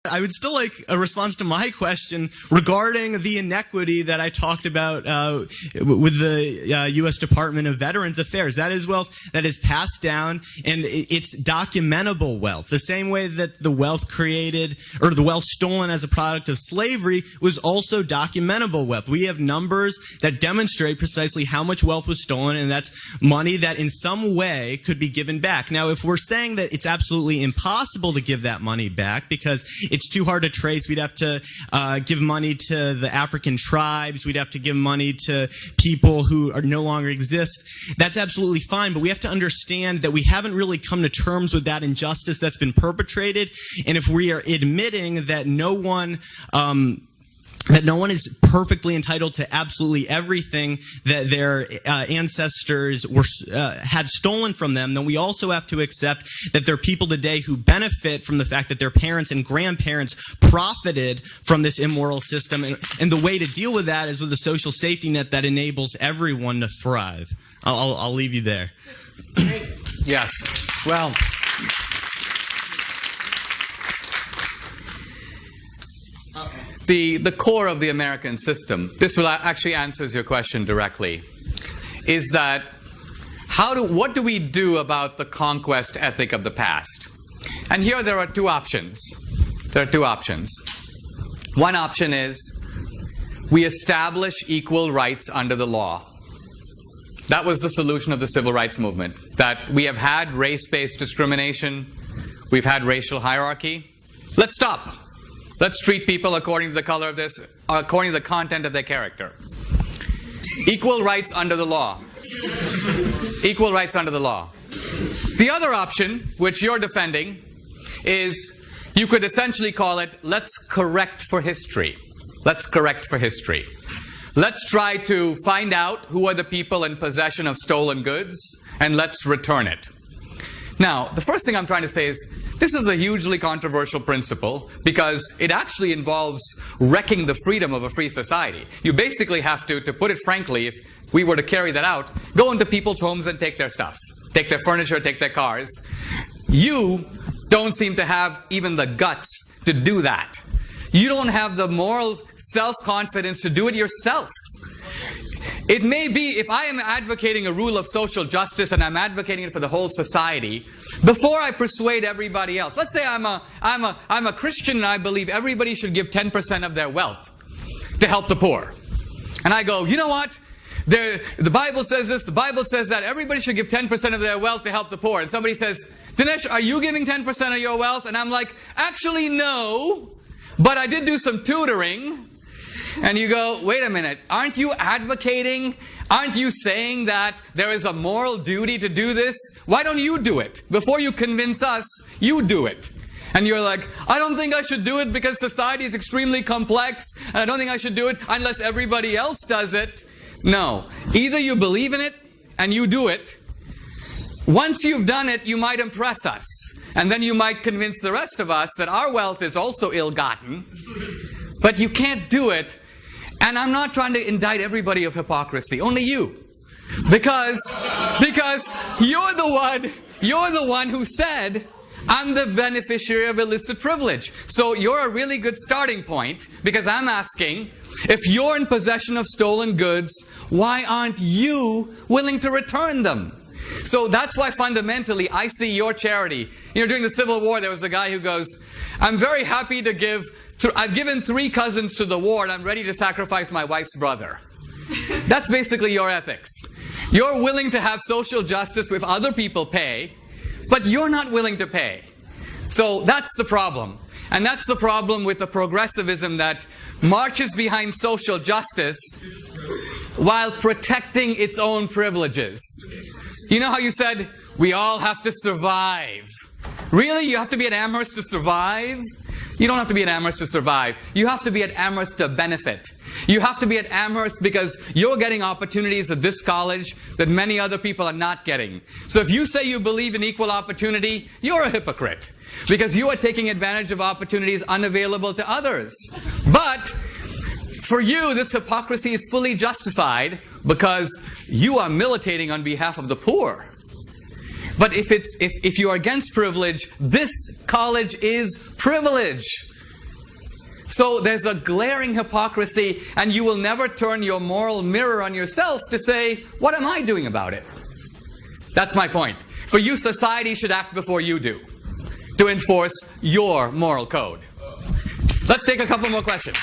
I would still like a response to my question regarding the inequity that I talked about with the U.S. Department of Veterans Affairs. That is wealth that is passed down, and it's documentable wealth. The same way that the wealth created, or the wealth stolen as a product of slavery, was also documentable wealth. We have numbers that demonstrate precisely how much wealth was stolen, and that's money that in some way could be given back. Now, if we're saying that it's absolutely impossible to give that money back because it's too hard to trace, we'd have to give money to the African tribes, we'd have to give money to people who no longer exist. That's absolutely fine, but we have to understand that we haven't really come to terms with that injustice that's been perpetrated, and if we are admitting that no one is perfectly entitled to absolutely everything that their ancestors had stolen from them, then we also have to accept that there are people today who benefit from the fact that their parents and grandparents profited from this immoral system. And the way to deal with that is with a social safety net that enables everyone to thrive. I'll leave you there. Yes. Well, the core of the American system, this will actually answers your question directly, is that what do we do about the conquest ethic of the past? And here there are two options. There are two options. One option is we establish equal rights under the law. That was the solution of the civil rights movement, that we have had race-based discrimination, we've had racial hierarchy. Let's stop. Let's treat people according to the color of this, according to the content of their character. Equal rights under the law. Equal rights under the law. The other option, which you're defending, is you could essentially call it, let's correct for history. Let's correct for history. Let's try to find out who are the people in possession of stolen goods, and let's return it. Now, the first thing I'm trying to say is, this is a hugely controversial principle because it actually involves wrecking the freedom of a free society. You basically have to put it frankly, if we were to carry that out, go into people's homes and take their stuff. Take their furniture, take their cars. You don't seem to have even the guts to do that. You don't have the moral self-confidence to do it yourself. It may be, if I am advocating a rule of social justice and I'm advocating it for the whole society, before I persuade everybody else, let's say I'm a Christian and I believe everybody should give 10% of their wealth to help the poor. And I go, you know what? The Bible says this, the Bible says that, everybody should give 10% of their wealth to help the poor. And somebody says, Dinesh, are you giving 10% of your wealth? And I'm like, actually no, but I did do some tutoring. And you go, wait a minute, aren't you advocating, aren't you saying that there is a moral duty to do this? Why don't you do it? Before you convince us, you do it. And you're like, I don't think I should do it because society is extremely complex, and I don't think I should do it unless everybody else does it. No. Either you believe in it and you do it. Once you've done it, you might impress us. And then you might convince the rest of us that our wealth is also ill-gotten. But you can't do it. And I'm not trying to indict everybody of hypocrisy, only you. Because you're the one who said, I'm the beneficiary of illicit privilege. So you're a really good starting point, because I'm asking, if you're in possession of stolen goods, why aren't you willing to return them? So that's why fundamentally I see your charity. You know, during the Civil War, there was a guy who goes, I'm very happy to give, I've given 3 cousins to the war and I'm ready to sacrifice my wife's brother. That's basically your ethics. You're willing to have social justice if other people pay, but you're not willing to pay. So that's the problem. And that's the problem with the progressivism that marches behind social justice while protecting its own privileges. You know how you said, we all have to survive. Really? You have to be at Amherst to survive? You don't have to be at Amherst to survive. You have to be at Amherst to benefit. You have to be at Amherst because you're getting opportunities at this college that many other people are not getting. So if you say you believe in equal opportunity, you're a hypocrite. Because you are taking advantage of opportunities unavailable to others. But for you, this hypocrisy is fully justified because you are militating on behalf of the poor. But if you are against privilege, this college is privilege. So there's a glaring hypocrisy, and you will never turn your moral mirror on yourself to say, what am I doing about it? That's my point. For you, society should act before you do, to enforce your moral code. Let's take a couple more questions.